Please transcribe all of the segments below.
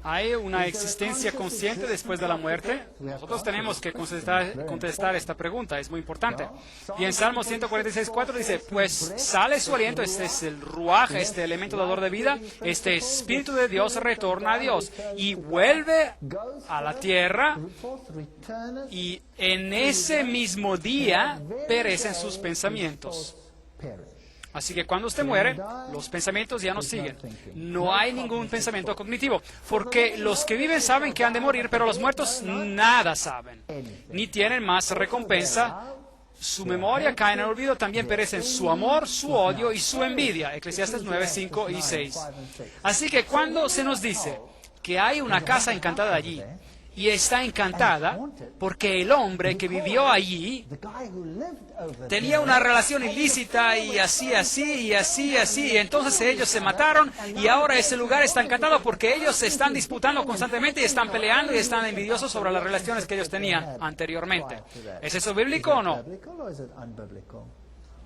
¿Hay una existencia consciente después de la muerte? Nosotros tenemos que contestar esta pregunta, es muy importante. Y en Salmo 146:4 dice, pues sale su aliento, este es el ruaj, este elemento dador de vida, este Espíritu de Dios retorna a Dios y vuelve a la tierra, y en ese mismo día perecen sus pensamientos. Así que cuando usted muere, los pensamientos ya no siguen. No hay ningún pensamiento cognitivo, porque los que viven saben que han de morir, pero los muertos nada saben, ni tienen más recompensa. Su memoria cae en el olvido, también perecen su amor, su odio y su envidia. Eclesiastes 9, 5 y 6. Así que cuando se nos dice que hay una casa encantada allí, y está encantada porque el hombre que vivió allí tenía una relación ilícita y así, y entonces ellos se mataron y ahora ese lugar está encantado porque ellos se están disputando constantemente y están peleando y están envidiosos sobre las relaciones que ellos tenían anteriormente. ¿Es eso bíblico o no?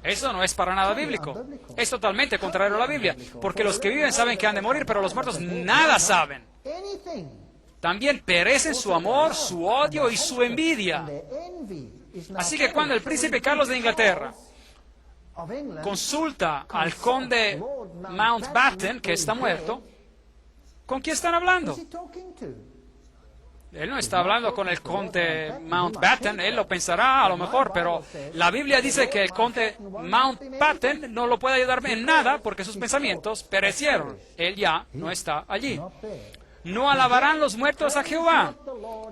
Eso no es para nada bíblico. Es totalmente contrario a la Biblia, porque los que viven saben que han de morir, pero los muertos nada saben. También perecen su amor, su odio y su envidia. Así que cuando el príncipe Carlos de Inglaterra consulta al conde Mountbatten, que está muerto, ¿con quién están hablando? Él no está hablando con el conde Mountbatten, él lo pensará a lo mejor, pero la Biblia dice que el conde Mountbatten no lo puede ayudar en nada porque sus pensamientos perecieron. Él ya no está allí. No alabarán los muertos a Jehová,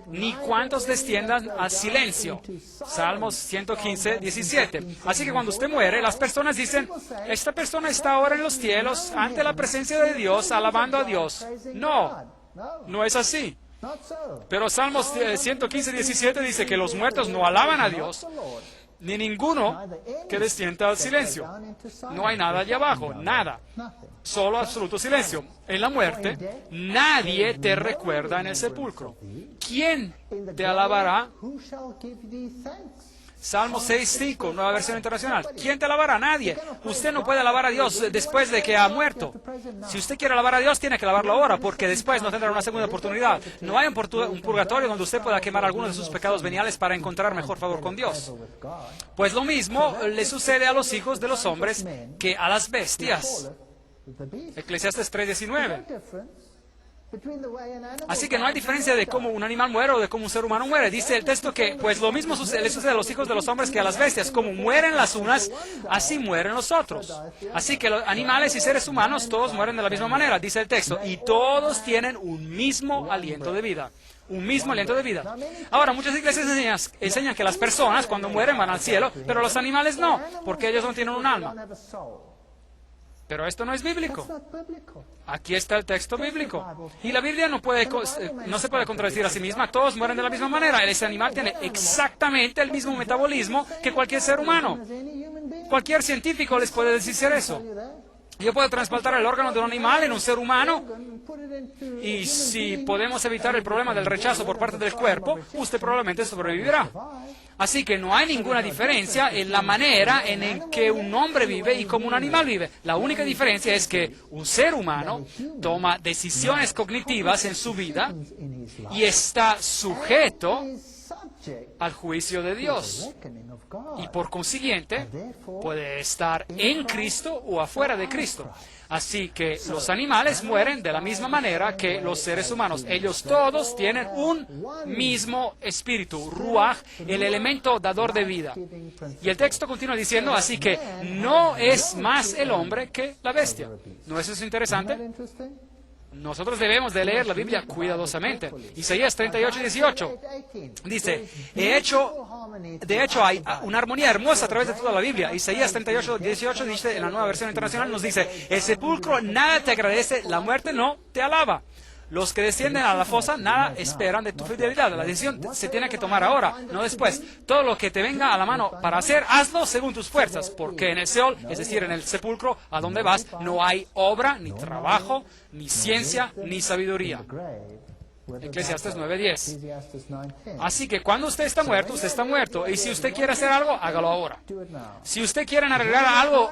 ni cuantos desciendan al silencio. Salmos 115, 17. Así que cuando usted muere, las personas dicen, esta persona está ahora en los cielos, ante la presencia de Dios, alabando a Dios. No, no es así. Pero Salmos 115, 17 dice que los muertos no alaban a Dios, ni ninguno que descienda al silencio. No hay nada allá abajo, nada. Solo absoluto silencio. En la muerte, nadie te recuerda en el sepulcro. ¿Quién te alabará? Salmo 6:5, nueva versión internacional. ¿Quién te alabará? Nadie. Usted no puede alabar a Dios después de que ha muerto. Si usted quiere alabar a Dios, tiene que alabarlo ahora, porque después no tendrá una segunda oportunidad. No hay un purgatorio donde usted pueda quemar algunos de sus pecados veniales para encontrar mejor favor con Dios. Pues lo mismo le sucede a los hijos de los hombres que a las bestias. Eclesiastes 3:19. Así que no hay diferencia de cómo un animal muere o de cómo un ser humano muere. Dice el texto que pues lo mismo le sucede a los hijos de los hombres que a las bestias. Como mueren las unas, así mueren los otros. Así que los animales y seres humanos todos mueren de la misma manera, dice el texto. Y todos tienen un mismo aliento de vida. Un mismo aliento de vida. Ahora, muchas iglesias enseñan que las personas cuando mueren van al cielo, pero los animales no, porque ellos no tienen un alma. Pero esto no es bíblico. That's not biblical. Aquí está el texto bíblico. Y la Biblia no se puede contradecir a sí misma. Todos mueren de la misma manera. Ese animal tiene exactamente el mismo metabolismo que cualquier ser humano. As any human being. Cualquier científico les puede decir eso. Tell you that. Yo puedo trasplantar el órgano de un animal en un ser humano, And put it into y si podemos evitar el problema del rechazo por parte del cuerpo, usted probablemente sobrevivirá. Así que no hay ninguna diferencia en la manera en que un hombre vive y cómo un animal vive. La única diferencia es que un ser humano toma decisiones cognitivas en su vida in his life. y está sujeto Is subject al juicio de to the Dios. reckoning of God. Y por consiguiente puede estar en Cristo o afuera de Cristo. Así que los animales mueren de la misma manera que los seres humanos. Ellos todos tienen un mismo espíritu, ruach, el elemento dador de vida. Y el texto continúa diciendo, así que no es más el hombre que la bestia. ¿No es eso interesante? Isn't that interesting? Nosotros debemos de leer la Biblia cuidadosamente. Isaías 38:18 dice, de hecho hay una armonía hermosa a través de toda la Biblia. Isaías 38:18 dice, en la Nueva Versión Internacional nos dice, el sepulcro nada te agradece, la muerte no te alaba. Los que descienden a la fosa nada esperan de tu fidelidad. La decisión se tiene que tomar ahora, no después. Todo lo que te venga a la mano para hacer, hazlo según tus fuerzas, porque en el Seol, es decir, en el sepulcro, a donde vas, no hay obra, ni trabajo, ni ciencia, ni sabiduría. Eclesiastes 9:10. Ecclesiastes 9:10. Así que cuando usted está muerto. Y si usted quiere hacer algo, hágalo ahora. Do it now. Si usted quiere arreglar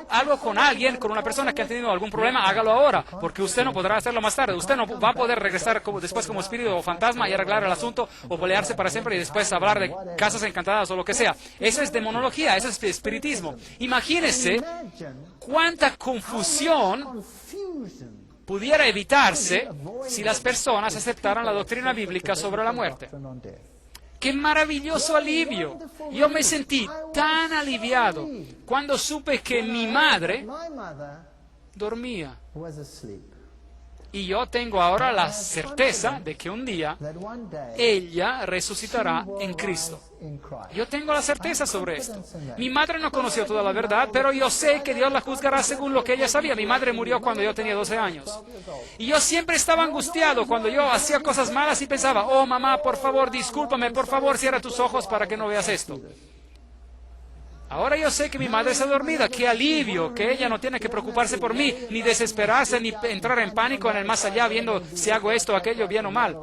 algo con alguien, con una persona que ha tenido algún problema, hágalo ahora, porque usted no podrá hacerlo más tarde. Usted no va a poder regresar después como espíritu o fantasma y arreglar el asunto o pelearse para siempre y después hablar de casas encantadas o lo que sea. Eso es demonología, eso es espiritismo. Imagínese Imagine cuánta confusión confusion pudiera evitarse si las personas aceptaran la doctrina bíblica sobre la muerte. on death. ¡Qué maravilloso alivio! Yo me sentí tan aliviado cuando supe que mi madre My mother dormía. was asleep. Y yo tengo ahora la certeza de que un día That one day ella resucitará she will en Cristo. rise in Christ. Yo tengo la certeza sobre esto. Mi madre no conoció toda la verdad, pero yo sé que Dios la juzgará según lo que ella sabía. Mi madre murió cuando yo tenía 12 años. Y yo siempre estaba angustiado cuando yo hacía cosas malas y pensaba, oh mamá, por favor, discúlpame, por favor, cierra tus ojos para que no veas esto. Ahora yo sé que mi madre está dormida. ¡Qué alivio! Que ella no tiene que preocuparse por mí, ni desesperarse, ni entrar en pánico en el más allá, viendo si hago esto o aquello, bien o mal.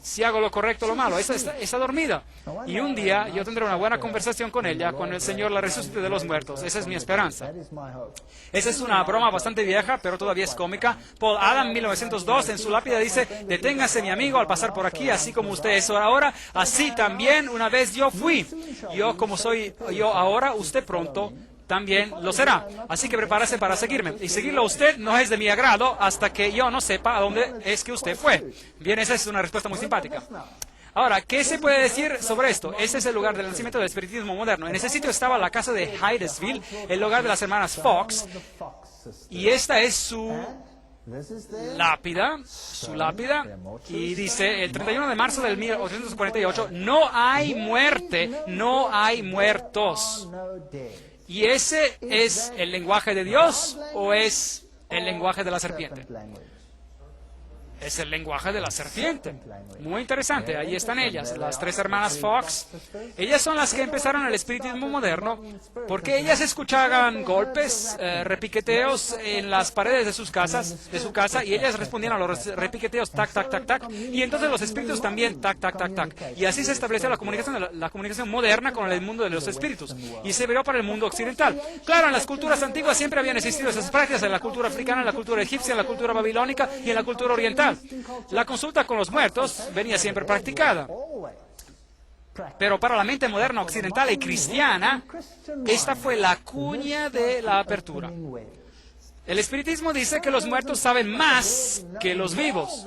Si hago lo correcto o lo malo. Está dormida. Y un día yo tendré una buena conversación con ella, cuando el Señor la resucite de los muertos. Esa es mi esperanza. That is my hope. Esa es una broma bastante vieja, pero todavía es cómica. Paul Adam, 1902, en su lápida dice, deténgase mi amigo al pasar por aquí, así como usted es ahora, así también una vez yo fui. Yo como soy yo ahora, usted pronto también lo será. Así que prepárese para seguirme. Y seguirlo a usted no es de mi agrado hasta que yo no sepa a dónde es que usted fue. Bien, esa es una respuesta muy simpática. Ahora, ¿qué se puede decir sobre esto? Este es el lugar del nacimiento del espiritismo moderno. En ese sitio estaba la casa de Hydesville, el hogar de las hermanas Fox, The Fox system. y esta es su This is their lápida, y dice, el 31 de marzo del 1848, no hay muerte, no hay muertos. no dead. ¿Y ese es el lenguaje de Dios o es el lenguaje de la serpiente? Language. Es el lenguaje de la serpiente. Muy interesante. Ahí están ellas, las tres hermanas Fox. Ellas son las que empezaron el espiritismo moderno porque ellas escuchaban golpes, repiqueteos en las paredes de su casa, y ellas respondían a los repiqueteos, tac, tac, tac, tac. Y entonces los espíritus también, tac, tac, tac, tac. Y así se estableció la comunicación moderna con el mundo de los espíritus. Y se vio para el mundo occidental. Claro, en las culturas antiguas siempre habían existido esas prácticas, en la cultura africana, en la cultura egipcia, en la cultura babilónica y en la cultura oriental. La consulta con los muertos venía siempre practicada. Always. Pero para la mente moderna, occidental y cristiana, esta fue la cuña de la apertura. El espiritismo dice que los muertos saben más que los vivos.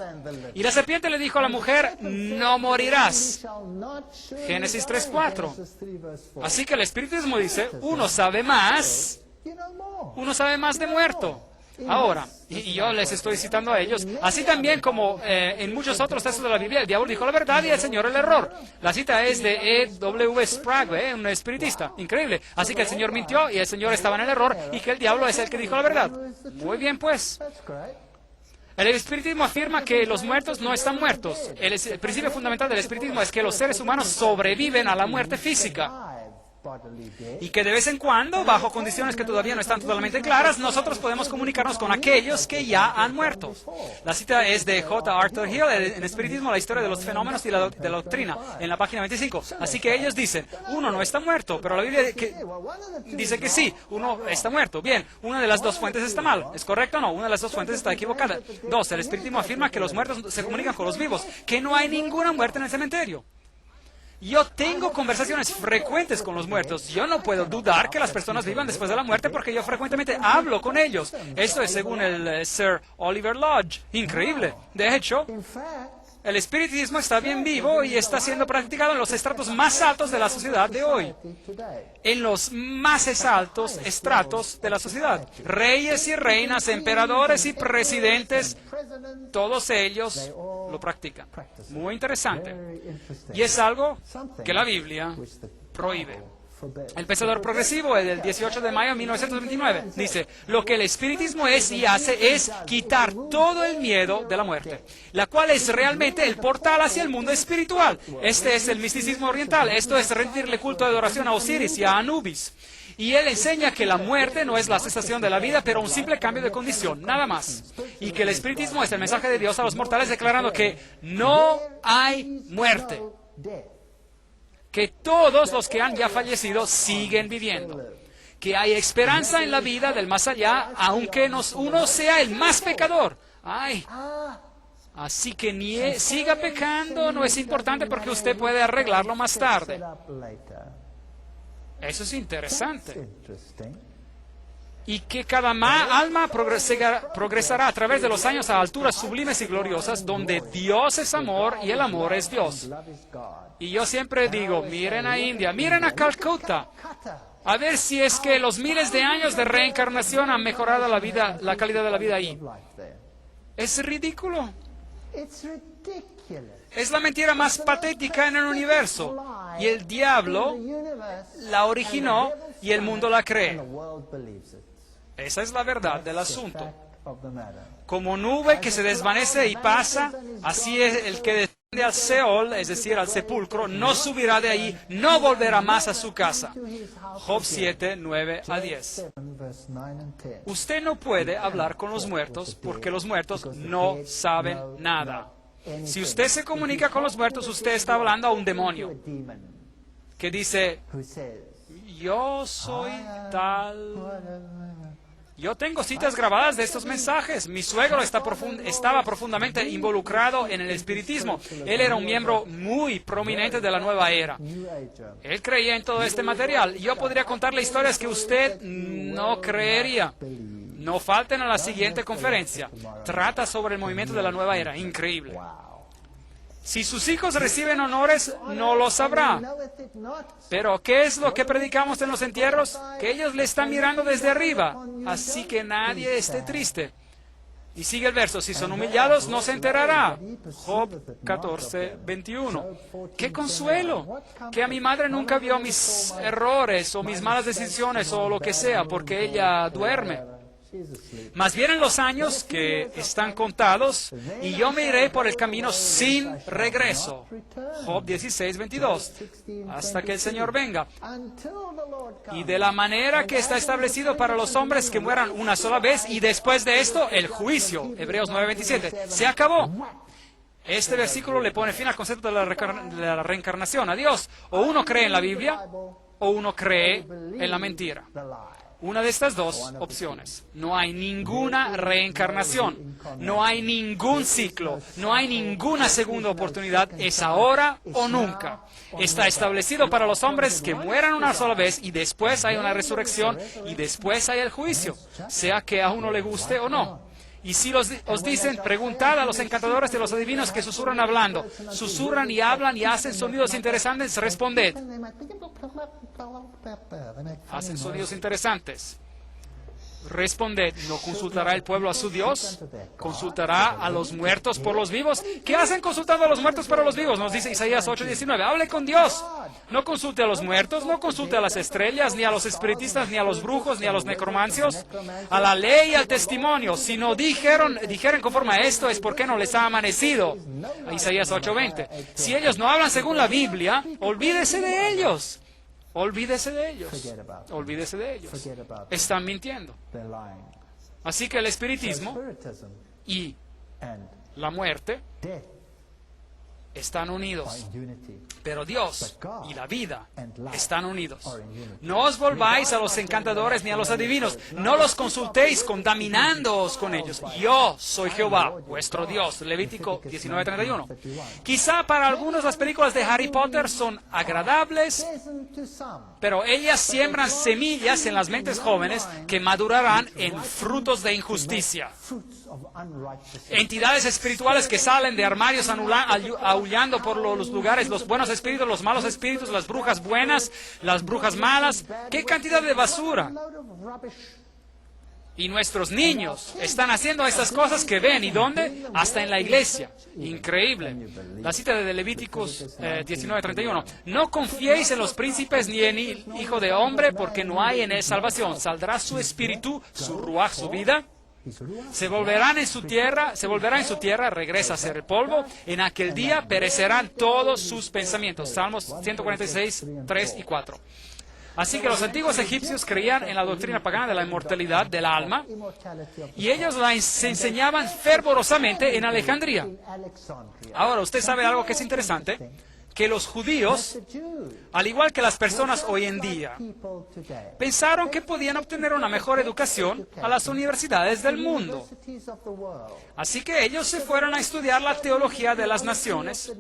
Y la serpiente le dijo a la mujer, no morirás. Génesis 3:4. Así que el espiritismo dice, uno sabe más de muerto. Ahora, y yo les estoy citando a ellos, así también como en muchos otros textos de la Biblia, el diablo dijo la verdad y el Señor el error. La cita es de E.W. Sprague, un espiritista, increíble. Así que el Señor mintió y el Señor estaba en el error y que el diablo es el que dijo la verdad. Muy bien, pues. El espiritismo afirma que los muertos no están muertos. El principio fundamental del espiritismo es que los seres humanos sobreviven a la muerte física. Y que de vez en cuando, bajo condiciones que todavía no están totalmente claras, nosotros podemos comunicarnos con aquellos que ya han muerto. La cita es de J. Arthur Hill, en Espiritismo, la historia de los fenómenos y de la doctrina, en la página 25. Así que ellos dicen, uno no está muerto, pero la Biblia dice que sí, uno está muerto. Bien, una de las dos fuentes está mal. ¿Es correcto o no? Una de las dos fuentes está equivocada. Dos, el espiritismo afirma que los muertos se comunican con los vivos, que no hay ninguna muerte en el cementerio. Yo tengo conversaciones frecuentes con los muertos. Yo no puedo dudar que las personas vivan después de la muerte porque yo frecuentemente hablo con ellos. Esto es según el Sir Oliver Lodge. Increíble. De hecho, el espiritismo está bien vivo y está siendo practicado en los estratos más altos de la sociedad de hoy. En los más altos estratos de la sociedad. Reyes y reinas, emperadores y presidentes, todos ellos lo practican. Muy interesante. Y es algo que la Biblia prohíbe. El Pensador Progresivo, el del 18 de mayo de 1929, dice, lo que el espiritismo es y hace es quitar todo el miedo de la muerte, la cual es realmente el portal hacia el mundo espiritual. Este es el misticismo oriental. Esto es rendirle culto de adoración a Osiris y a Anubis. Y él enseña que la muerte no es la cesación de la vida, pero un simple cambio de condición, nada más. Y que el espiritismo es el mensaje de Dios a los mortales declarando que no hay muerte. Que todos los que han ya fallecido siguen viviendo. Que hay esperanza en la vida del más allá, aunque uno sea el más pecador. Ay, así que siga pecando, no es importante porque usted puede arreglarlo más tarde. Eso es interesante. Y que cada alma progresará a través de los años a alturas sublimes y gloriosas, donde Dios es amor y el amor es Dios. Y yo siempre digo, miren a India, miren a Calcuta, a ver si es que los miles de años de reencarnación han mejorado la calidad de la vida ahí. Es ridículo. Es la mentira más patética en el universo. Y el diablo la originó y el mundo la cree. Esa es la verdad del asunto. Como nube que se desvanece y pasa, así es el que desciende al Seol, es decir, al sepulcro, no subirá de ahí, no volverá más a su casa. Job 7, 9 a 10. Usted no puede hablar con los muertos porque los muertos no saben nada. Si usted se comunica con los muertos, usted está hablando a un demonio que dice, yo soy tal. Yo tengo citas grabadas de estos mensajes. Mi suegro estaba profundamente involucrado en el espiritismo. Él era un miembro muy prominente de la nueva era. Él creía en todo este material. Yo podría contarle historias que usted no creería. No falten a la siguiente conferencia. Trata sobre el movimiento de la nueva era. Increíble. Si sus hijos reciben honores, no lo sabrá. Pero, ¿qué es lo que predicamos en los entierros? Que ellos le están mirando desde arriba. Así que nadie esté triste. Y sigue el verso. Si son humillados, no se enterará. Job 14, 21. ¡Qué consuelo! Que a mi madre nunca vio mis errores o mis malas decisiones o lo que sea, porque ella duerme. Más bien en los años que están contados, y yo me iré por el camino sin regreso. Job 16, 22. Hasta que el Señor venga. Y de la manera que está establecido para los hombres que mueran una sola vez, y después de esto, el juicio. Hebreos 9, 27. Se acabó. Este versículo le pone fin al concepto de la reencarnación. Adiós. O uno cree en la Biblia, o uno cree en la mentira. Una de estas dos opciones. No hay ninguna reencarnación, no hay ningún ciclo, no hay ninguna segunda oportunidad. Es ahora o nunca. Está establecido para los hombres que mueran una sola vez y después hay una resurrección y después hay el juicio, sea que a uno le guste o no. Y si os dicen, preguntad a los encantadores de los adivinos que susurran hablando, susurran y hablan y hacen sonidos interesantes, responded. Hacen sonidos interesantes. Responded, ¿no consultará el pueblo a su Dios? ¿Consultará a los muertos por los vivos? ¿Qué hacen consultando a los muertos para los vivos? Nos dice Isaías 8:19. Hable con Dios. No consulte a los muertos, no consulte a las estrellas, ni a los espiritistas, ni a los brujos, ni a los necromancios, a la ley y al testimonio. Si no dijeren conforme a esto, es porque no les ha amanecido. Isaías 8:20. Si ellos no hablan según la Biblia, olvídese de ellos. Olvídese de ellos. Olvídese de ellos. Están mintiendo. They're lying. Así que el espiritismo Spiritism y and la muerte death están are unidos. in unity. Pero Dios y la vida están unidos. Are in unity. No os volváis a los encantadores ni a los adivinos. No los consultéis contaminándoos con ellos. Yo soy Jehová, vuestro Dios. Levítico 19:31. Quizá para algunos las películas de Harry Potter son agradables, Pleasant to some. pero ellas siembran semillas en las mentes jóvenes que madurarán en frutos de injusticia. Fruits of unrighteousness. Entidades espirituales que salen de armarios aullando por los lugares, los buenos espíritus, los malos espíritus, las brujas buenas, las brujas malas. ¡Qué cantidad de basura! Load of rubbish. Y nuestros niños están haciendo estas cosas que ven. ¿Y dónde? Hasta en la iglesia. Increíble. La cita de Levíticos 19:31. No confiéis en los príncipes ni en el hijo de hombre, porque no hay en él salvación. Saldrá su espíritu, su ruaj, su vida. Se volverá en su tierra, regresa a ser el polvo. En aquel día perecerán todos sus pensamientos. Salmos 146, 3 y 4. Así que los antiguos egipcios creían en la doctrina pagana de la inmortalidad del alma, Immortality of y ellos la enseñaban fervorosamente en Alejandría. Alexandria. Ahora, usted sabe algo que es interesante, que los judíos, The Jews. al igual que las personas hoy en día, People today. pensaron que podían obtener una mejor educación a las universidades del mundo. Universities of the world. Así que ellos se fueron a estudiar la teología de las naciones,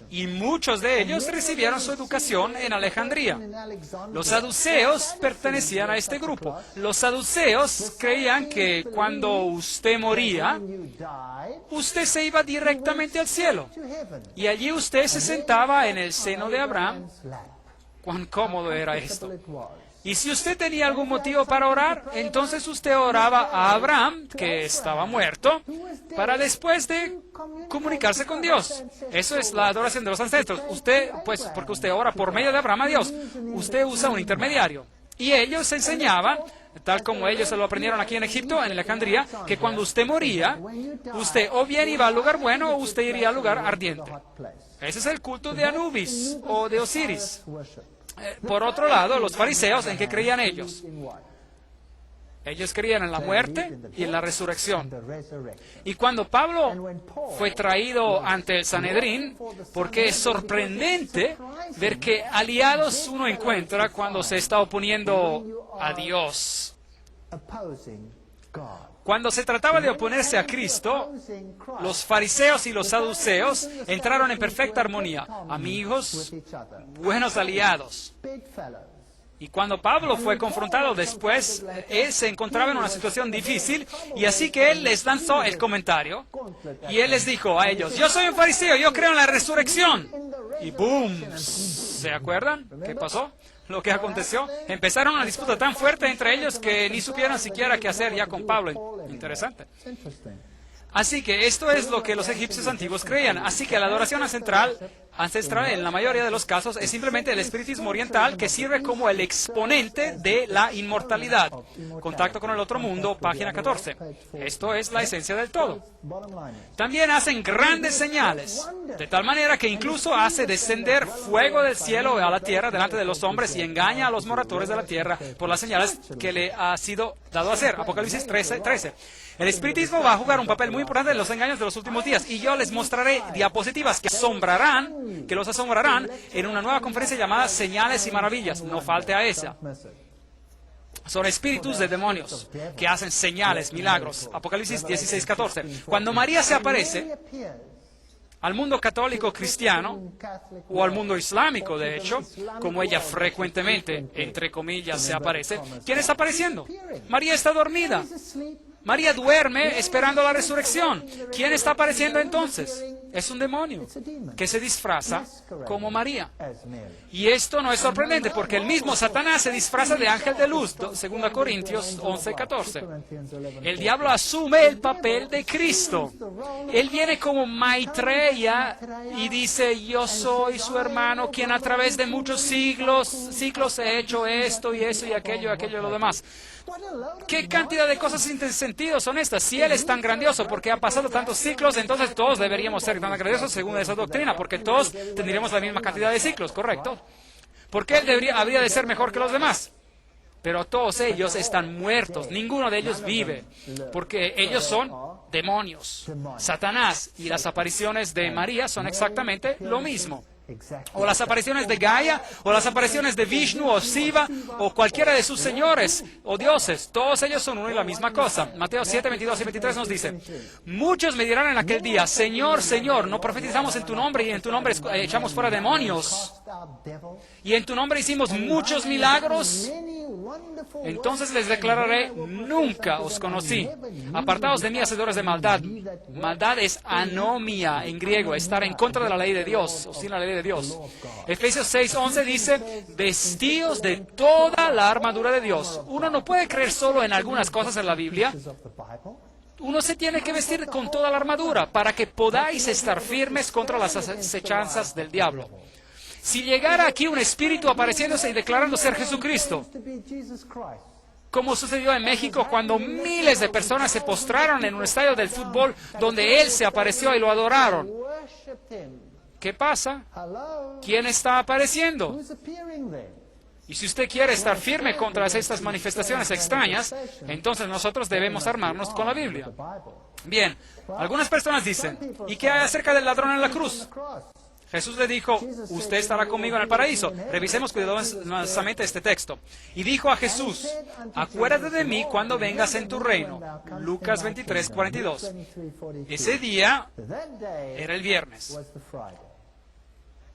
y muchos de ellos recibieron su educación en Alejandría. In Alexandria. Los saduceos pertenecían a este grupo. Los saduceos creían que cuando usted moría, When you died, usted se iba directamente al cielo. to heaven. Y allí usted se sentaba en el seno de Abraham. Abraham's lap. Cuán cómodo era esto. It was. Y si usted tenía algún motivo para orar, entonces usted oraba a Abraham, que estaba muerto, para después de comunicarse con Dios. Eso es la adoración de los ancestros. Usted, pues, porque usted ora por medio de Abraham a Dios, usted usa un intermediario. Y ellos enseñaban, tal como ellos se lo aprendieron aquí en Egipto, en Alejandría, que cuando usted moría, usted o bien iba al lugar bueno o usted iría al lugar ardiente. Hot place. Ese es el culto de Anubis o de Osiris. Worship. Por otro lado, los fariseos, ¿en qué creían ellos? In what? Ellos creían en la muerte y en la resurrección. The resurrection. Y cuando Pablo fue traído ante el Sanedrín, porque es sorprendente ver que aliados uno encuentra cuando se está oponiendo a Dios. Opposing God. Cuando se trataba de oponerse a Cristo, Opposing Christ. los fariseos y los saduceos entraron en perfecta armonía, amigos, With each other. buenos aliados. Big fellows. Y cuando Pablo fue confrontado después, él se encontraba en una situación difícil, y así que él les lanzó el comentario, y él les dijo a ellos: yo soy un fariseo, yo creo en la resurrección. Y ¡boom! ¿Se acuerdan qué pasó? Lo que aconteció. Empezaron una disputa tan fuerte entre ellos que ni supieron siquiera qué hacer ya con Pablo. Interesante. Interesting. Así que esto es lo que los egipcios antiguos creían. Así que la adoración ancestral en la mayoría de los casos es simplemente el espiritismo oriental, que sirve como el exponente de la inmortalidad. Contacto con el otro mundo, página 14. Esto es la esencia del todo. Bottom line is, También hacen grandes señales, de tal manera que incluso hace descender fuego del cielo a la tierra delante de los hombres y engaña a los moradores de la tierra por las señales que le ha sido dado a hacer. Apocalipsis 13:13. El espiritismo va a jugar un papel muy importante en los engaños de los últimos días, y yo les mostraré diapositivas que los asombrarán en una nueva conferencia llamada Señales y Maravillas. No falte a esa. message. Son espíritus de demonios que hacen señales, milagros. Apocalipsis 16:14. Cuando María se aparece Appears al mundo católico cristiano, in Catholic o al mundo islámico, de hecho, como ella frecuentemente, entre comillas, se aparece, ¿quién está apareciendo? María está dormida. asleep. María duerme esperando la resurrección. ¿Quién está apareciendo entonces? Es un demonio It's a demon. que se disfraza como María. As Mary. Y esto no es sorprendente porque el mismo Satanás se disfraza de ángel de luz, 2 Corintios 11:14. Corinthians 11. El diablo asume el papel de Cristo. Él viene como Maitreya y dice, yo soy su hermano, quien a través de muchos ciclos he hecho esto y eso y aquello y lo demás. What a load of ¿Qué cantidad de cosas sin sentido son estas? Si Él es tan grandioso porque ha pasado tantos ciclos, entonces todos deberíamos ser tan grandiosos según esa doctrina, porque todos tendríamos la misma cantidad de ciclos, ¿correcto? Porque Él habría de ser mejor que los demás. Pero todos ellos están muertos, ninguno de ellos vive, porque ellos son demonios. Satanás y las apariciones de María son exactamente lo mismo. exactly. O las apariciones de Gaia, o las apariciones de Vishnu, o Shiva, o cualquiera de sus señores, o dioses. Todos ellos son uno y la misma cosa. Mateo 7, 22 y 23 nos dice, muchos me dirán en aquel día, Señor, Señor, ¿no profetizamos en tu nombre y en tu nombre echamos fuera demonios? Cast out devils. Y en tu nombre hicimos muchos milagros. Many wonderful Entonces les declararé, nunca os conocí. Apartaos de mí, hacedores de maldad. Maldad es anomia en griego, estar en contra de la ley de Dios, o sin la ley de Dios. Efesios 6:11 dice, vestíos de toda la armadura de Dios. Uno no puede creer solo en algunas cosas en la Biblia. of the Bible. Uno se tiene que vestir con toda la armadura para que podáis estar firmes contra las acechanzas del diablo. Si llegara aquí un espíritu apareciéndose y declarando ser Jesucristo, To be Jesus Christ. como sucedió en México cuando miles de personas se postraron en un estadio del fútbol donde Él se apareció y lo adoraron. Worshipped him. ¿Qué pasa? Hello. ¿Quién está apareciendo? Who's appearing there? Y si usted quiere estar firme contra estas manifestaciones extrañas, entonces nosotros debemos armarnos con la Biblia. The Bible. Bien, algunas personas dicen, ¿y qué hay acerca del ladrón en la cruz? Cross. Jesús le dijo, usted estará conmigo en el paraíso. Revisemos cuidadosamente este texto. Y dijo a Jesús, acuérdate de mí cuando vengas en tu reino. Lucas 23:42. Ese día That day era el viernes. was the Friday.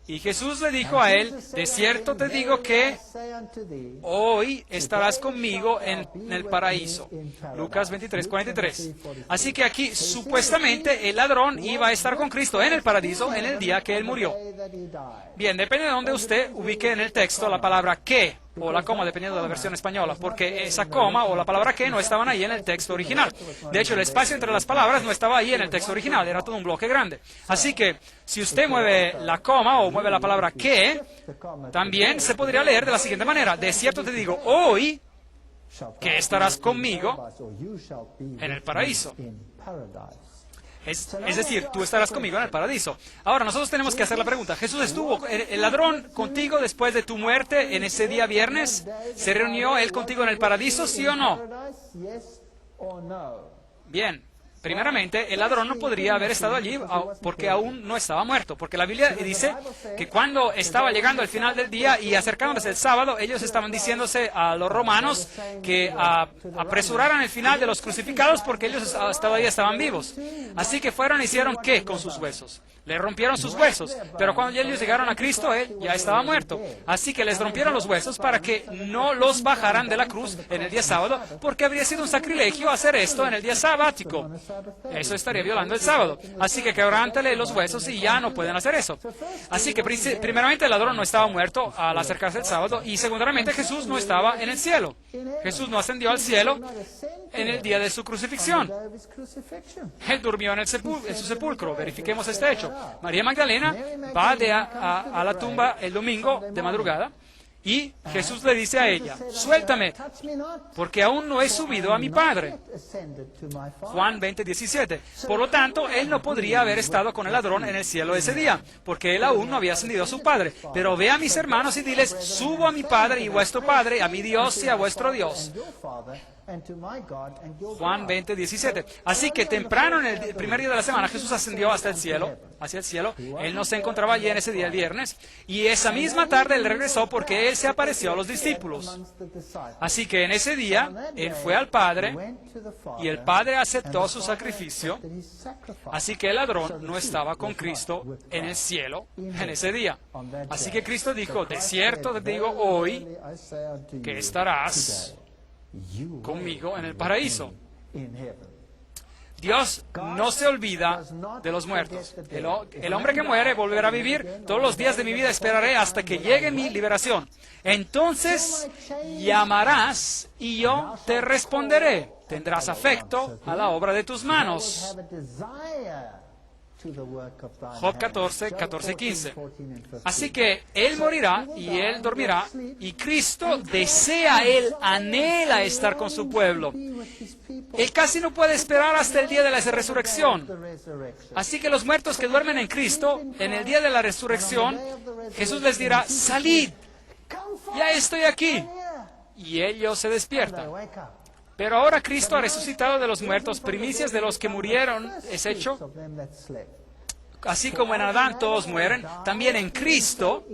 Y Jesús le dijo a él, de cierto te digo que Say unto thee, hoy estarás conmigo en el paraíso. Lucas 23:43. Así que aquí supuestamente el ladrón iba a estar con Cristo en el paraíso en el día que él murió. day that he died. Bien, depende de dónde usted ubique en el texto la palabra que o la coma, dependiendo de la versión española, porque esa coma o la palabra que no estaban ahí en el texto original. De hecho, el espacio entre las palabras no estaba ahí en el texto original, era todo un bloque grande. Así que, si usted mueve la coma o mueve la palabra que, The comma también se podría leer de la siguiente manera. De cierto te digo, hoy shall que estarás conmigo paradise, or you shall be en el with paraíso. me in paradise. Es decir, tú estarás conmigo en el paraíso. Ahora, nosotros tenemos que hacer la pregunta. ¿Jesús estuvo, el ladrón, contigo después de tu muerte en ese día viernes? ¿Se reunió él contigo en el paraíso, sí o no? Paradise, yes or no? Bien, primeramente, el ladrón no podría haber estado allí porque aún no estaba muerto. Porque la Biblia dice que cuando estaba llegando el final del día y acercándose el sábado, ellos estaban diciéndose a los romanos que apresuraran el final de los crucificados porque ellos todavía estaban vivos. Así que fueron y hicieron ¿qué con sus huesos? Le rompieron sus huesos. Pero cuando ellos llegaron a Cristo, Él ya estaba muerto. Así que les rompieron los huesos para que no los bajaran de la cruz en el día sábado, porque habría sido un sacrilegio hacer esto en el día sabático. Eso estaría violando el sábado. Así que quebrántale los huesos y ya no pueden hacer eso. Así que primeramente el ladrón no estaba muerto al acercarse el sábado y segundamente Jesús no estaba en el cielo. Jesús no ascendió al cielo en el día de su crucifixión. Day of his crucifixion. Él durmió en su sepulcro. Verifiquemos este hecho. María Magdalena va a la tumba el domingo de madrugada y Jesús le dice a ella, suéltame, Touch me not. porque aún no he subido a mi Padre. Ascended to my Father. Juan 20:17. Por lo tanto, él no podría haber estado con el ladrón en el cielo ese día, porque él aún no había ascendido a su Padre. Pero ve a mis hermanos y diles, subo a mi Padre y vuestro Padre, a mi Dios y a vuestro Dios. And your Father, and to my God, and your Juan God. 20:17. Así que temprano en el primer día de la semana Jesús ascendió hasta el cielo, hacia el cielo. Él no se encontraba allí en ese día, el viernes. Y esa misma tarde él regresó porque él se apareció a los discípulos. Amongst the disciples. Así que en ese día él fue al Padre Went to the Father, y el Padre and aceptó the su Father sacrificio. accepted his sacrifice. Así que el ladrón no estaba con Cristo en el cielo en ese día. Así que Cristo dijo, de cierto te digo hoy Verily I say unto que you, estarás you conmigo en el paraíso. in heaven. Dios no se olvida de los muertos. El hombre que muere volverá a vivir. Todos los días de mi vida esperaré hasta que llegue mi liberación. Entonces llamarás y yo te responderé. Tendrás afecto a la obra de tus manos. Job 14, 14 y 15. Así que Él morirá y Él dormirá, y Cristo desea, Él anhela estar con su pueblo. Él casi no puede esperar hasta el día de la resurrección. Así que los muertos que duermen en Cristo, en el día de la resurrección, Jesús les dirá, salid, ya estoy aquí. Y ellos se despiertan. Pero ahora Cristo ha resucitado de los muertos, primicias de los que murieron es hecho. Así como en Adán todos mueren, también en Cristo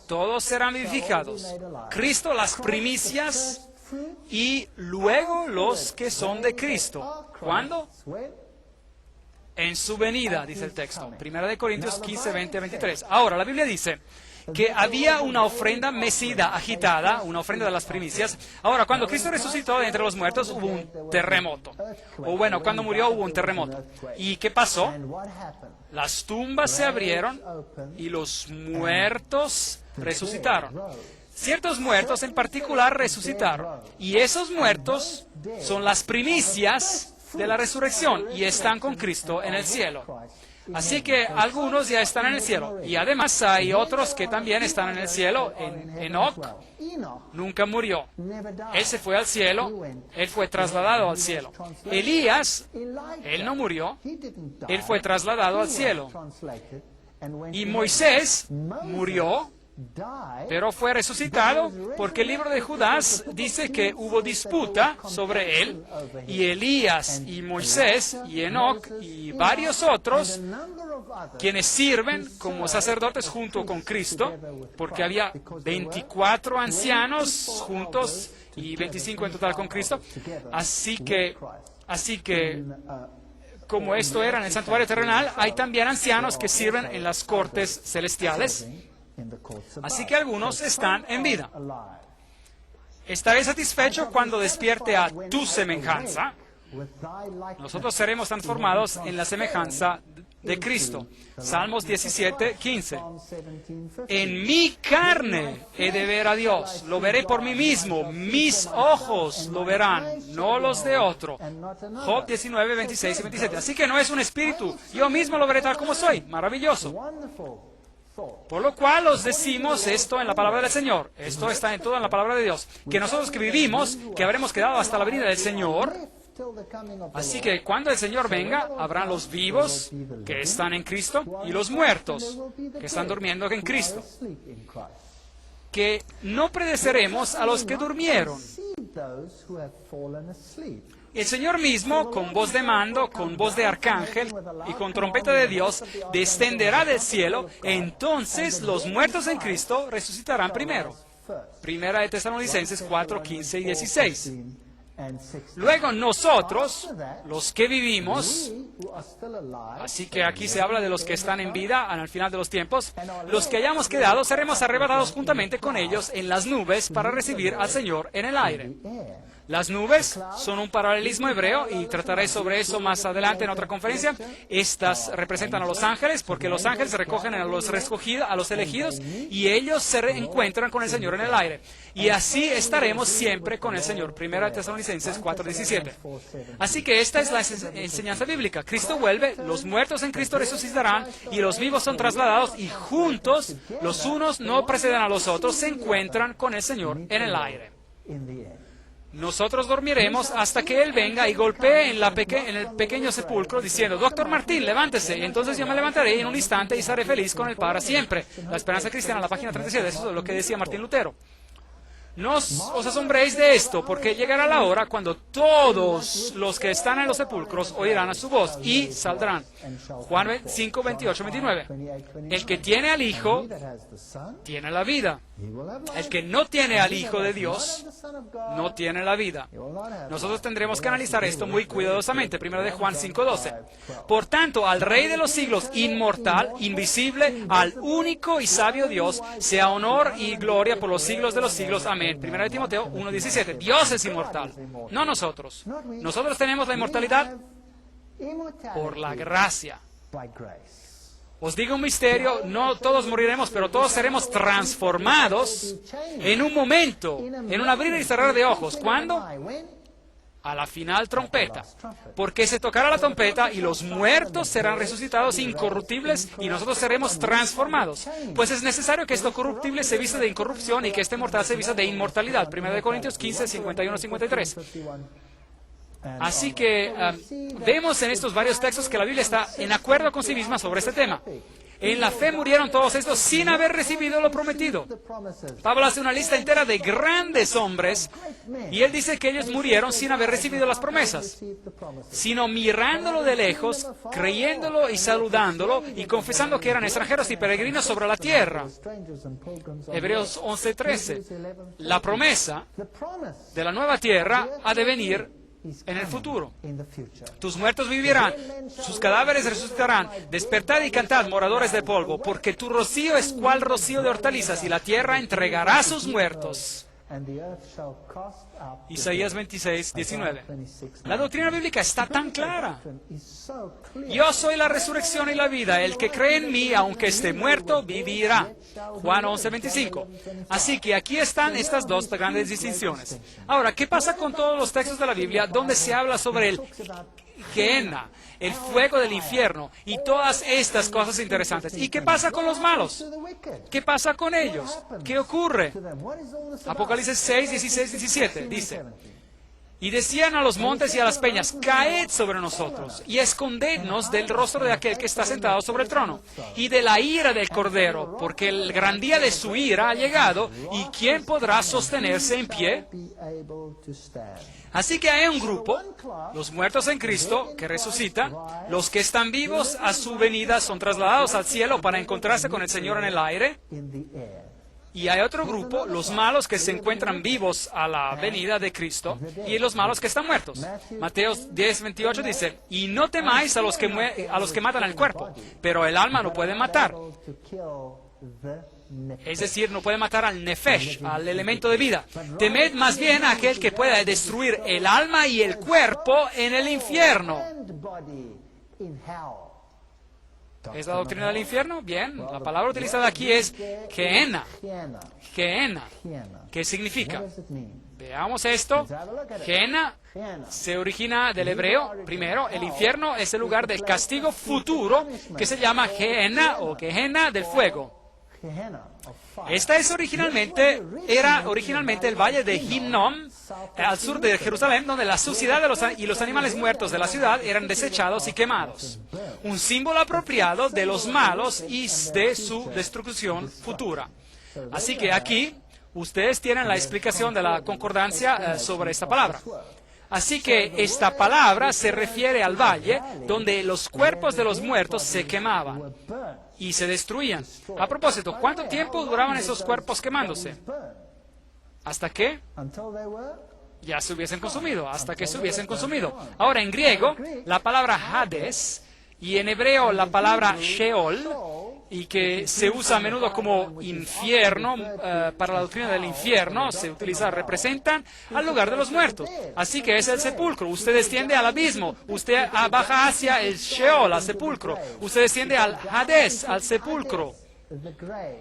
todos serán vivificados. Cristo las primicias y luego los que son de Cristo. ¿Cuándo? En su venida, dice el texto. 1 Corintios 15, 20 a 23. Ahora, la Biblia dice que había una ofrenda mecida, agitada, una ofrenda de las primicias. Ahora, cuando Cristo resucitó de entre los muertos, hubo un terremoto. O bueno, cuando murió hubo un terremoto. ¿Y qué pasó? Las tumbas se abrieron y los muertos resucitaron. Ciertos muertos en particular resucitaron. Y esos muertos son las primicias de la resurrección y están con Cristo en el cielo. Así que algunos ya están en el cielo. Y además hay otros que también están en el cielo. Enoc nunca murió. Él se fue al cielo. Él fue trasladado al cielo. Elías, él no murió. Él fue trasladado al cielo. Y Moisés murió, pero fue resucitado porque el libro de Judas dice que hubo disputa sobre él, y Elías y Moisés y Enoc y varios otros quienes sirven como sacerdotes junto con Cristo, porque había 24 ancianos juntos y 25 en total con Cristo. Así que como esto era en el santuario terrenal, hay también ancianos que sirven en las cortes celestiales. Así que algunos están en vida. Estaré satisfecho cuando despierte a tu semejanza. Nosotros seremos transformados en la semejanza de Cristo. Salmos 17, 15. En mi carne he de ver a Dios. Lo veré por mí mismo. Mis ojos lo verán, no los de otro. Job 19, 26 y 27. Así que no es un espíritu. Yo mismo lo veré tal como soy. Maravilloso. Por lo cual os decimos esto en la palabra del Señor. Esto está en todo en la palabra de Dios. Que nosotros que vivimos, que habremos quedado hasta la venida del Señor. Así que cuando el Señor venga, habrán los vivos que están en Cristo y los muertos que están durmiendo en Cristo. Que no predeceremos a los que durmieron. El Señor mismo, con voz de mando, con voz de arcángel y con trompeta de Dios, descenderá del cielo. Entonces los muertos en Cristo resucitarán primero. Primera de Tesalonicenses 4, 15 y 16. Luego nosotros, los que vivimos, así que aquí se habla de los que están en vida al final de los tiempos, los que hayamos quedado seremos arrebatados juntamente con ellos en las nubes para recibir al Señor en el aire. Las nubes son un paralelismo hebreo y trataré sobre eso más adelante en otra conferencia. Estas representan a los ángeles porque los ángeles recogen a los elegidos y ellos se reencuentran con el Señor en el aire. Y así estaremos siempre con el Señor. Primera de Tesalonicenses 4:17. Así que esta es la enseñanza bíblica. Cristo vuelve, los muertos en Cristo resucitarán y los vivos son trasladados y juntos, los unos no preceden a los otros, se encuentran con el Señor en el aire. Nosotros dormiremos hasta que Él venga y golpee en el pequeño sepulcro diciendo, Doctor Martín, levántese. Y entonces yo me levantaré en un instante y estaré feliz con el para siempre. La Esperanza Cristiana, la página 37, eso es lo que decía Martín Lutero. No os asombréis de esto, porque llegará la hora cuando todos los que están en los sepulcros oirán a su voz y saldrán. Juan 5, 28, 29. El que tiene al Hijo, tiene la vida. El que no tiene al Hijo de Dios, no tiene la vida. Nosotros tendremos que analizar esto muy cuidadosamente. Primero de Juan 5, 12. Por tanto, al Rey de los siglos, inmortal, invisible, al único y sabio Dios, sea honor y gloria por los siglos de los siglos. Amén. Primera de Timoteo 1:17. Dios es inmortal, no nosotros. Nosotros tenemos la inmortalidad. por la gracia. by grace. Os digo un misterio, no todos moriremos, pero todos seremos transformados en un momento, en un abrir y cerrar de ojos. ¿Cuándo? A la final trompeta. Porque se tocará la trompeta y los muertos serán resucitados incorruptibles y nosotros seremos transformados. Pues es necesario que esto corruptible se vista de incorrupción y que este mortal se vista de inmortalidad. 1 Corintios 15, 51, 53. Así que vemos en estos varios textos que la Biblia está en acuerdo con sí misma sobre este tema. En la fe murieron todos estos sin haber recibido lo prometido. Pablo hace una lista entera de grandes hombres y él dice que ellos murieron sin haber recibido las promesas, sino mirándolo de lejos, creyéndolo y saludándolo y confesando que eran extranjeros y peregrinos sobre la tierra. Hebreos 11:13. La promesa de la nueva tierra ha de venir en el futuro. Tus muertos vivirán, sus cadáveres resucitarán. Despertad y cantad, moradores de polvo, porque tu rocío es cual rocío de hortalizas, y la tierra entregará a sus muertos. Isaías 26, 19. La doctrina bíblica está tan clara. Yo soy la resurrección y la vida. El que cree en mí, aunque esté muerto, vivirá. Juan 11, 25. Así que aquí están estas dos grandes distinciones. Ahora, ¿qué pasa con todos los textos de la Biblia donde se habla sobre el Gehenna, el fuego del infierno y todas estas cosas interesantes? ¿Y qué pasa con los malos? ¿Qué pasa con ellos? ¿Qué ocurre? Apocalipsis 6, 16, 17 dice: y decían a los montes y a las peñas, caed sobre nosotros y escondednos del rostro de aquel que está sentado sobre el trono y de la ira del Cordero, porque el gran día de su ira ha llegado, y ¿quién podrá sostenerse en pie? Así que hay un grupo, los muertos en Cristo, que resucitan. Los que están vivos a su venida son trasladados al cielo para encontrarse con el Señor en el aire. Y hay otro grupo, los malos que se encuentran vivos a la venida de Cristo, y los malos que están muertos. Mateo 10, 28 dice: y no temáis a los que matan el cuerpo, pero el alma no puede matar. Es decir, no puede matar al nefesh, al elemento de vida. Temed más bien a aquel que pueda destruir el alma y el cuerpo en el infierno. ¿Es la doctrina del infierno? Bien, la palabra utilizada aquí es Gehenna. Gehenna. ¿Qué significa? Veamos esto. Gehenna se origina del hebreo. Primero, el infierno es el lugar del castigo futuro que se llama Gehenna o Gehenna del fuego. Esta era originalmente el valle de Hinnom, al sur de Jerusalén, donde la suciedad y los animales muertos de la ciudad eran desechados y quemados. Un símbolo apropiado de los malos y de su destrucción futura. Así que aquí ustedes tienen la explicación de la concordancia sobre esta palabra. Así que esta palabra se refiere al valle donde los cuerpos de los muertos se quemaban y se destruían. A propósito, ¿cuánto tiempo duraban esos cuerpos quemándose? ¿Hasta qué? Ya se hubiesen consumido, hasta que se hubiesen consumido. Ahora, en griego, la palabra Hades, y en hebreo la palabra Sheol, y que se usa a menudo como infierno, para la doctrina del infierno, representan al lugar de los muertos. Así que es el sepulcro. Usted desciende al abismo, usted baja hacia el Sheol, al sepulcro. Usted desciende al Hades, al sepulcro.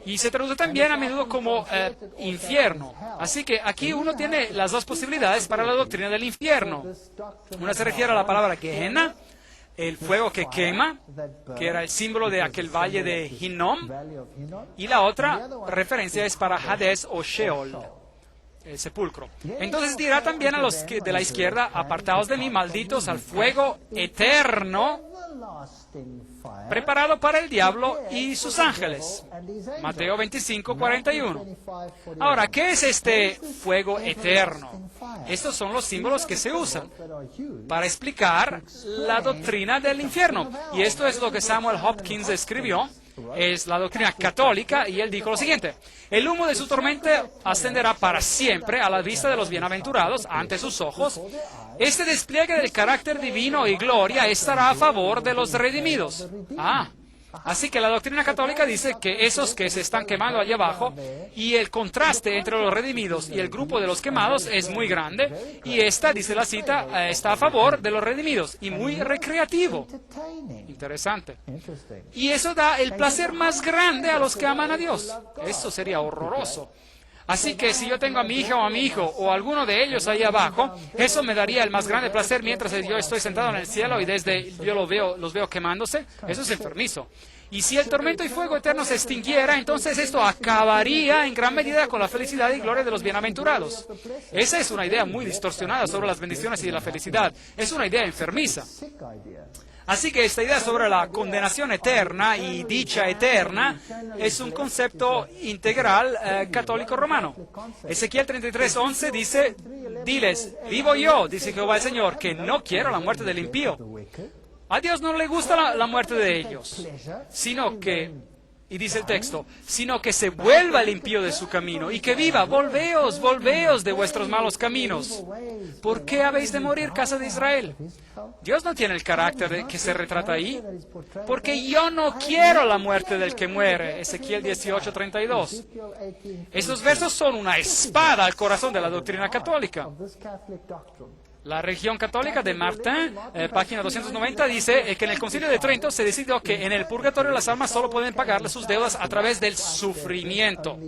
Y se traduce también a menudo como infierno. Así que aquí uno tiene las dos posibilidades para la doctrina del infierno. Una se refiere a la palabra Gehenna, el fuego que quema, que era el símbolo de aquel valle de Hinnom, y la otra referencia es para Hades o Sheol, el sepulcro. Entonces dirá también a los de la izquierda: apartaos de mí, malditos, al fuego eterno preparado para el diablo y sus ángeles. Mateo 25, 41. Ahora, ¿qué es este fuego eterno? Estos son los símbolos que se usan para explicar la doctrina del infierno. Y esto es lo que Samuel Hopkins escribió. Es la doctrina católica, y él dijo lo siguiente: el humo de su tormenta ascenderá para siempre a la vista de los bienaventurados, ante sus ojos. Este despliegue del carácter divino y gloria estará a favor de los redimidos. Así que la doctrina católica dice que esos que se están quemando allá abajo, y el contraste entre los redimidos y el grupo de los quemados es muy grande, y esta, dice la cita, está a favor de los redimidos, y muy recreativo. Interesante. Y eso da el placer más grande a los que aman a Dios. Eso sería horroroso. Así que si yo tengo a mi hija o a mi hijo o a alguno de ellos ahí abajo, eso me daría el más grande placer mientras yo estoy sentado en el cielo y desde yo los veo quemándose. Eso es enfermizo. Y si el tormento y fuego eterno se extinguiera, entonces esto acabaría en gran medida con la felicidad y gloria de los bienaventurados. Esa es una idea muy distorsionada sobre las bendiciones y la felicidad. Es una idea enfermiza. Así que esta idea sobre la condenación eterna y dicha eterna es un concepto integral católico romano. Ezequiel 33:11 dice, diles, vivo yo, dice Jehová el Señor, que no quiero la muerte del impío. A Dios no le gusta la muerte de ellos, sino que, y dice el texto, sino que se vuelva el impío de su camino y que viva. Volveos, volveos de vuestros malos caminos. ¿Por qué habéis de morir, casa de Israel? Dios no tiene el carácter de que se retrata ahí. Porque yo no quiero la muerte del que muere. Ezequiel 18:32. Estos versos son una espada al corazón de la doctrina católica. La religión católica de Martin, página 290, dice que en el Concilio de Trento se decidió que en el purgatorio las almas solo pueden pagarle sus deudas a través del sufrimiento.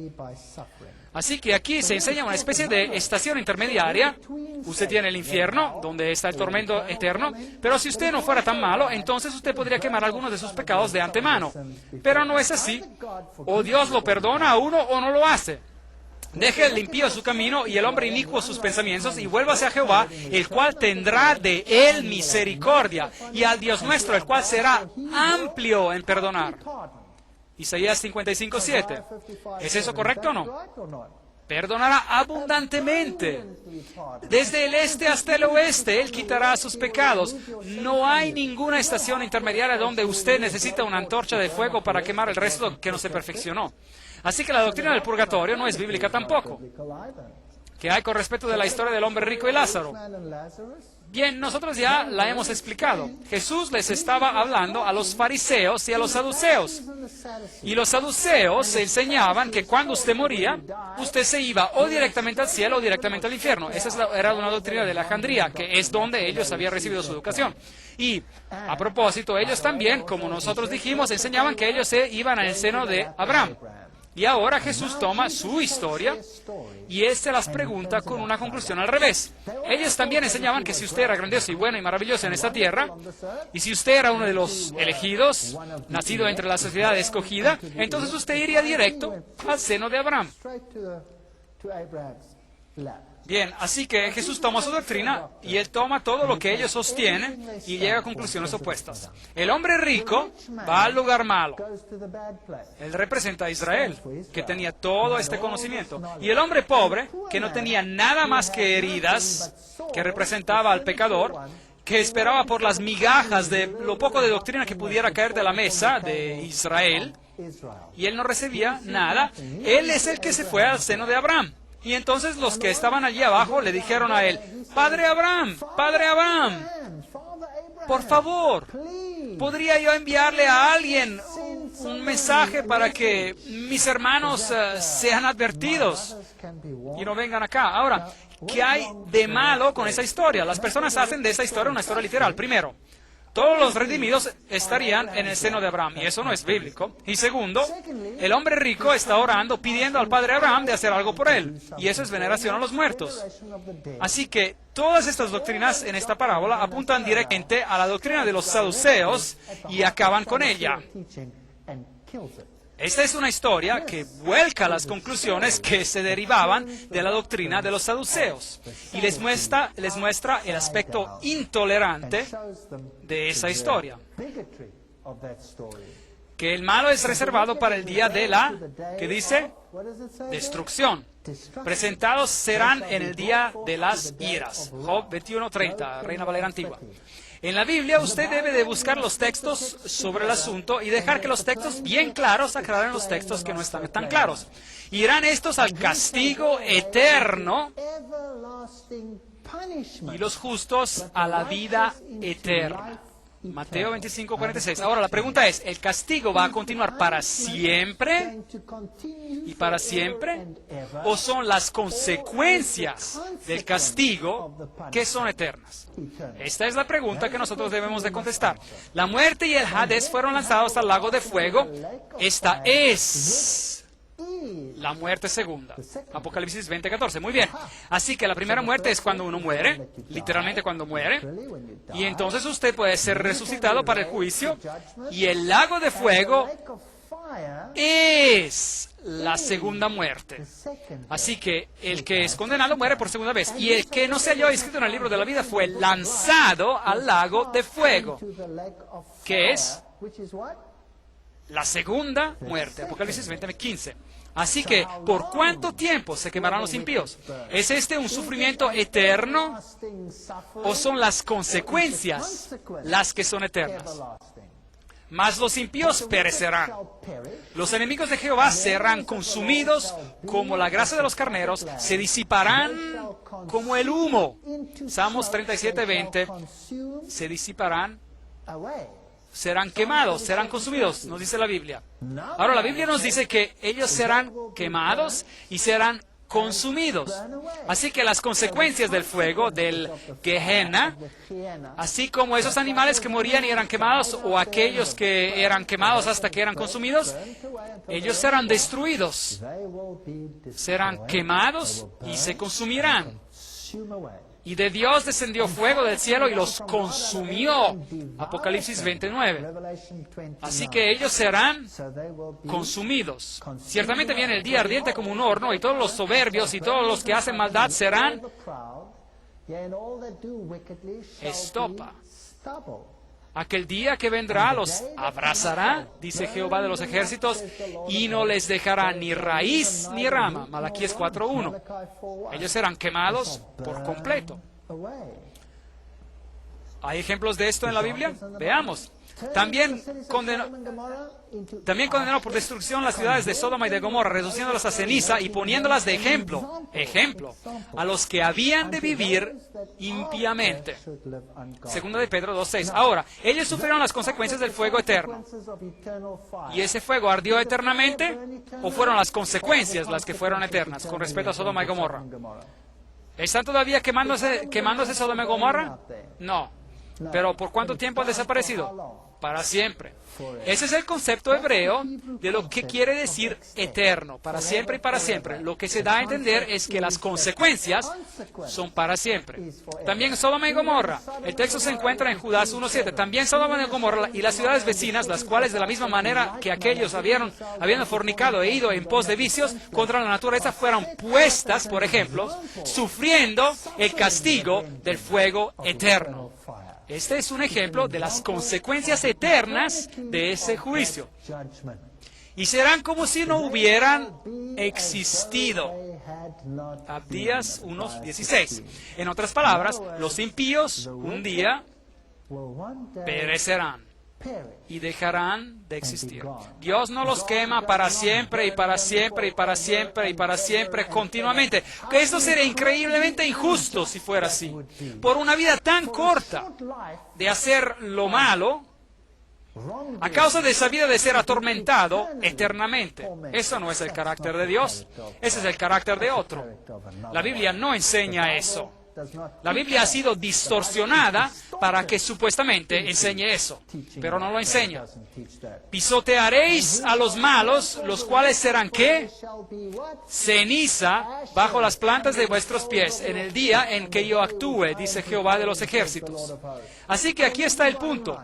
Así que aquí se enseña una especie de estación intermediaria. Usted tiene el infierno, donde está el tormento eterno, pero si usted no fuera tan malo, entonces usted podría quemar algunos de sus pecados de antemano. Pero no es así. O Dios lo perdona a uno o no lo hace. Deje el impío su camino y el hombre inicuo sus pensamientos y vuélvase a Jehová, el cual tendrá de él misericordia, y al Dios nuestro, el cual será amplio en perdonar. Isaías 55:7. ¿Es eso correcto o no? Perdonará abundantemente. Desde el este hasta el oeste, Él quitará sus pecados. No hay ninguna estación intermediaria donde usted necesita una antorcha de fuego para quemar el resto que no se perfeccionó. Así que la doctrina del purgatorio no es bíblica tampoco. ¿Qué hay con respecto de la historia del hombre rico y Lázaro? Bien, nosotros ya la hemos explicado. Jesús les estaba hablando a los fariseos y a los saduceos. Y los saduceos enseñaban que cuando usted moría, usted se iba o directamente al cielo o directamente al infierno. Esa era una doctrina de Alejandría, que es donde ellos habían recibido su educación. Y, a propósito, ellos también, como nosotros dijimos, enseñaban que ellos se iban al seno de Abraham. Y ahora Jesús toma su historia y Él se las pregunta con una conclusión al revés. Ellos también enseñaban que si usted era grandioso y bueno y maravilloso en esta tierra, y si usted era uno de los elegidos, nacido entre la sociedad escogida, entonces usted iría directo al seno de Abraham. Bien, así que Jesús toma su doctrina y Él toma todo lo que ellos sostienen y llega a conclusiones opuestas. El hombre rico va al lugar malo. Él representa a Israel, que tenía todo este conocimiento. Y el hombre pobre, que no tenía nada más que heridas, que representaba al pecador, que esperaba por las migajas de lo poco de doctrina que pudiera caer de la mesa de Israel, y él no recibía nada. Él es el que se fue al seno de Abraham. Y entonces los que estaban allí abajo le dijeron a él, Padre Abraham, por favor, ¿podría yo enviarle a alguien un mensaje para que mis hermanos sean advertidos y no vengan acá? Ahora, ¿qué hay de malo con esa historia? Las personas hacen de esa historia una historia literal. Primero, todos los redimidos estarían en el seno de Abraham, y eso no es bíblico. Y segundo, el hombre rico está orando, pidiendo al padre Abraham de hacer algo por él, y eso es veneración a los muertos. Así que todas estas doctrinas en esta parábola apuntan directamente a la doctrina de los saduceos y acaban con ella. Esta es una historia que vuelca las conclusiones que se derivaban de la doctrina de los saduceos y les muestra el aspecto intolerante de esa historia. Que el malo es reservado para el día de la, ¿qué dice? Destrucción. Presentados serán en el día de las iras. Job 21:30, Reina Valera Antigua. En la Biblia usted debe de buscar los textos sobre el asunto y dejar que los textos bien claros aclaren los textos que no están tan claros. Irán estos al castigo eterno y los justos a la vida eterna. Mateo 25, 46. Ahora la pregunta es, ¿el castigo va a continuar para siempre y para siempre? ¿O son las consecuencias del castigo que son eternas? Esta es la pregunta que nosotros debemos de contestar. La muerte y el Hades fueron lanzados al lago de fuego. Esta es la muerte segunda. Apocalipsis 20, 14. Muy bien. Así que la primera muerte es cuando uno muere, literalmente cuando muere, y entonces usted puede ser resucitado para el juicio, y el lago de fuego es la segunda muerte. Así que el que es condenado muere por segunda vez, y el que no se halló escrito en el libro de la vida fue lanzado al lago de fuego, que es la segunda muerte. Apocalipsis 20, 15. Así que, ¿por cuánto tiempo se quemarán los impíos? ¿Es este un sufrimiento eterno o son las consecuencias las que son eternas? Mas los impíos perecerán. Los enemigos de Jehová serán consumidos como la grasa de los carneros, se disiparán como el humo. Salmos 37, 20. Se disiparán, serán quemados, serán consumidos, nos dice la Biblia. Ahora la Biblia nos dice que ellos serán quemados y serán consumidos. Así que las consecuencias del fuego, del Gehenna, así como esos animales que morían y eran quemados, o aquellos que eran quemados hasta que eran consumidos, ellos serán destruidos, serán quemados y se consumirán. Y de Dios descendió fuego del cielo y los consumió. Apocalipsis 29. Así que ellos serán consumidos. Ciertamente viene el día ardiente como un horno, y todos los soberbios y todos los que hacen maldad serán estopa. Aquel día que vendrá los abrazará, dice Jehová de los ejércitos, y no les dejará ni raíz ni rama. Malaquías 4:1. Ellos serán quemados por completo. ¿Hay ejemplos de esto en la Biblia? Veamos. También condenó por destrucción las ciudades de Sodoma y de Gomorra, reduciéndolas a ceniza y poniéndolas de ejemplo a los que habían de vivir impíamente. Segunda de Pedro 2:6. Ahora, ellos sufrieron las consecuencias del fuego eterno. ¿Y ese fuego ardió eternamente? ¿O fueron las consecuencias las que fueron eternas con respecto a Sodoma y Gomorra? ¿Están todavía quemándose Sodoma y Gomorra? No. ¿Pero por cuánto tiempo han desaparecido? Para siempre. Ese es el concepto hebreo de lo que quiere decir eterno, para siempre y para siempre. Lo que se da a entender es que las consecuencias son para siempre. También Sodoma y Gomorra. El texto se encuentra en Judas 1:7. También Sodoma y Gomorra y las ciudades vecinas, las cuales de la misma manera que aquellos habiendo fornicado e ido en pos de vicios contra la naturaleza, fueron puestas, por ejemplo, sufriendo el castigo del fuego eterno. Este es un ejemplo de las consecuencias eternas de ese juicio. Y serán como si no hubieran existido. Abdías 1:16. En otras palabras, los impíos un día perecerán y dejarán de existir. Dios no los quema para siempre y para siempre y para siempre y para siempre continuamente. Que esto sería increíblemente injusto si fuera así. Por una vida tan corta de hacer lo malo, a causa de esa vida de ser atormentado eternamente. Eso no es el carácter de Dios. Ese es el carácter de otro. La Biblia no enseña eso. La Biblia ha sido distorsionada para que supuestamente enseñe eso, pero no lo enseña. Pisotearéis a los malos, los cuales serán ¿qué? Ceniza bajo las plantas de vuestros pies, en el día en que yo actúe, dice Jehová de los ejércitos. Así que aquí está el punto.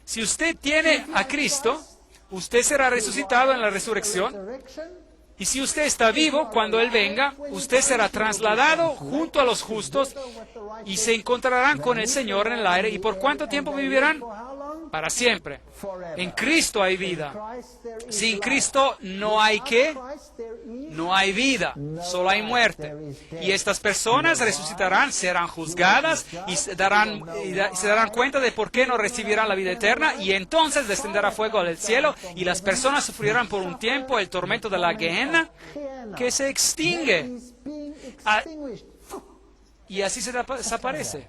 Si usted tiene a Cristo, usted será resucitado en la resurrección. Y si usted está vivo, cuando Él venga, usted será trasladado junto a los justos y se encontrarán con el Señor en el aire. ¿Y por cuánto tiempo vivirán? Para siempre. En Cristo hay vida. Sin Cristo no hay ¿qué? No hay vida, solo hay muerte. Y estas personas resucitarán, serán juzgadas y se darán cuenta de por qué no recibirán la vida eterna, y entonces descenderá fuego del cielo y las personas sufrirán por un tiempo el tormento de la Gehenna, que se extingue. Y así se desaparece.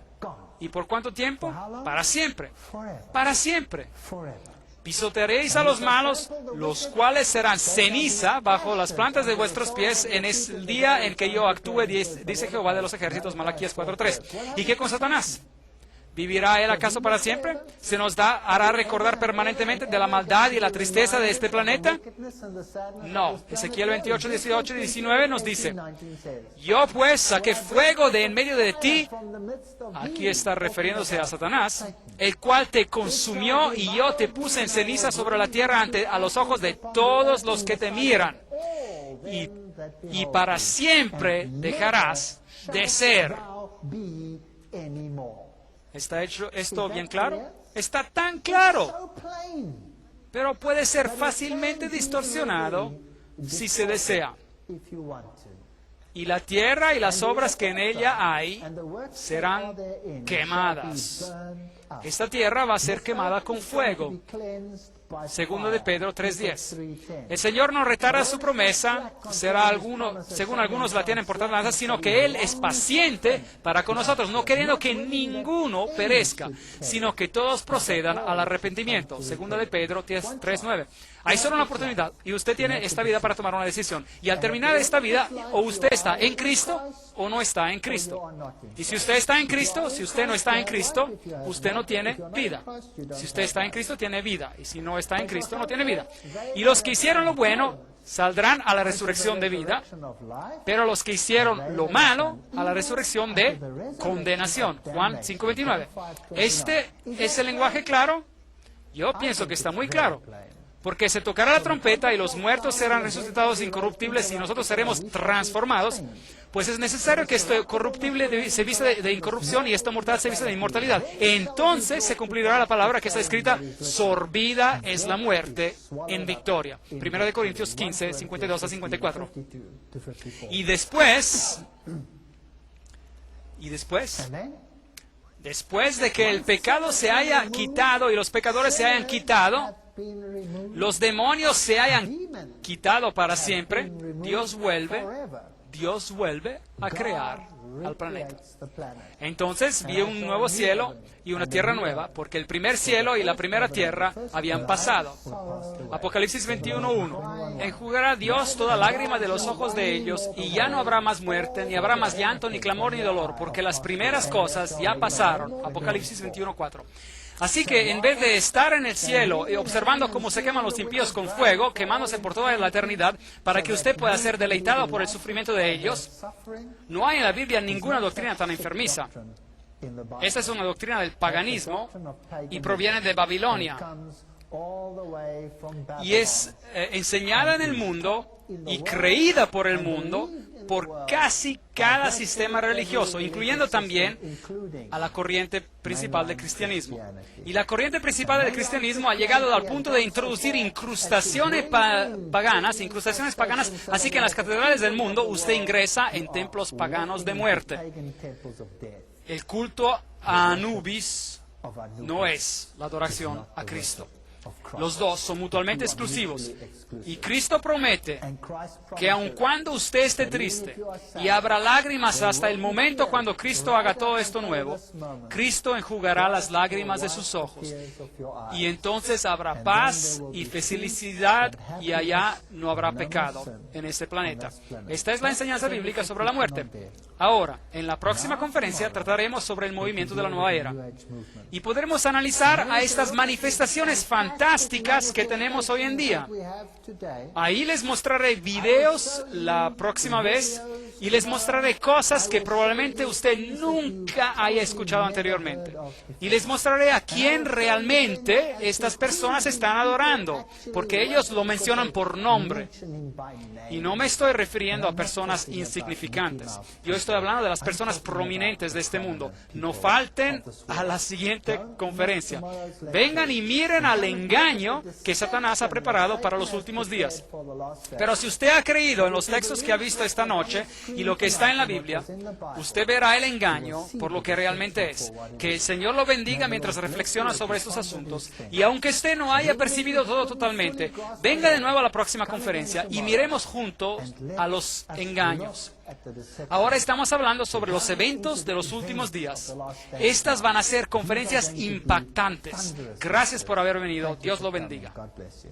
¿Y por cuánto tiempo? Para siempre. Forever. Para siempre. Forever. Pisotearéis a los malos, los cuales serán ceniza bajo las plantas de vuestros pies en el día en que yo actúe, dice Jehová de los ejércitos, Malaquías 4:3. ¿Y qué con Satanás? ¿Vivirá él acaso para siempre? ¿Se nos hará recordar permanentemente de la maldad y la tristeza de este planeta? No. Ezequiel 28, 18 y 19 nos dice, yo pues saqué fuego de en medio de ti, aquí está refiriéndose a Satanás, el cual te consumió y yo te puse en ceniza sobre la tierra a los ojos de todos los que te miran. Y para siempre dejarás de ser. ¿Está hecho esto bien claro? Está tan claro, pero puede ser fácilmente distorsionado si se desea. Y la tierra y las obras que en ella hay serán quemadas. Esta tierra va a ser quemada con fuego. Segundo de Pedro 3:10. El Señor no retarda su promesa, según algunos la tienen por tardanza, sino que Él es paciente para con nosotros, no queriendo que ninguno perezca, sino que todos procedan al arrepentimiento. Segundo de Pedro 3:9. Hay solo una oportunidad y usted tiene esta vida para tomar una decisión. Y al terminar esta vida, o usted está en Cristo o no está en Cristo. Y si usted está en Cristo, si usted no está en Cristo, usted no tiene vida. Si usted está en Cristo, tiene vida. Y si no está en Cristo, no tiene vida. Y los que hicieron lo bueno saldrán a la resurrección de vida, pero los que hicieron lo malo a la resurrección de condenación. Juan 5:29. ¿Este es el lenguaje claro? Yo pienso que está muy claro. Porque se tocará la trompeta y los muertos serán resucitados incorruptibles y nosotros seremos transformados, pues es necesario que esto corruptible se vista de incorrupción y esto mortal se vista de inmortalidad. Entonces se cumplirá la palabra que está escrita, sorbida es la muerte en victoria. 1 de Corintios 15, 52 a 54. Y después de que el pecado se haya quitado y los pecadores se hayan quitado, los demonios se hayan quitado para siempre, Dios vuelve a crear al planeta. Entonces vi un nuevo cielo y una tierra nueva, porque el primer cielo y la primera tierra habían pasado. Apocalipsis 21:1. Enjugará Dios toda lágrima de los ojos de ellos, y ya no habrá más muerte, ni habrá más llanto, ni clamor, ni dolor, porque las primeras cosas ya pasaron. Apocalipsis 21:4. Así que en vez de estar en el cielo y observando cómo se queman los impíos con fuego, quemándose por toda la eternidad, para que usted pueda ser deleitado por el sufrimiento de ellos, no hay en la Biblia ninguna doctrina tan enfermiza. Esta es una doctrina del paganismo y proviene de Babilonia. Y es enseñada en el mundo y creída por el mundo por casi cada sistema religioso, incluyendo también a la corriente principal del cristianismo. Y la corriente principal del cristianismo ha llegado al punto de introducir incrustaciones paganas, así que en las catedrales del mundo usted ingresa en templos paganos de muerte. El culto a Anubis no es la adoración a Cristo. Los dos son mutuamente exclusivos. Y Cristo promete que aun cuando usted esté triste y habrá lágrimas hasta el momento cuando Cristo haga todo esto nuevo, Cristo enjugará las lágrimas de sus ojos. Y entonces habrá paz y felicidad y allá no habrá pecado en este planeta. Esta es la enseñanza bíblica sobre la muerte. Ahora, en la próxima conferencia trataremos sobre el movimiento de la nueva era. Y podremos analizar a estas manifestaciones fantásticas que tenemos hoy en día. Ahí les mostraré videos la próxima vez y les mostraré cosas que probablemente usted nunca haya escuchado anteriormente. Y les mostraré a quién realmente estas personas están adorando, porque ellos lo mencionan por nombre. Y no me estoy refiriendo a personas insignificantes. Yo estoy hablando de las personas prominentes de este mundo. No falten a la siguiente conferencia. Vengan y miren al engaño que Satanás ha preparado para los últimos días. Pero si usted ha creído en los textos que ha visto esta noche y lo que está en la Biblia, usted verá el engaño por lo que realmente es. Que el Señor lo bendiga mientras reflexiona sobre estos asuntos, y aunque usted no haya percibido todo totalmente, venga de nuevo a la próxima conferencia y miremos juntos a los engaños. Ahora estamos hablando sobre los eventos de los últimos días. Estas van a ser conferencias impactantes. Gracias por haber venido. Dios lo bendiga. God bless you.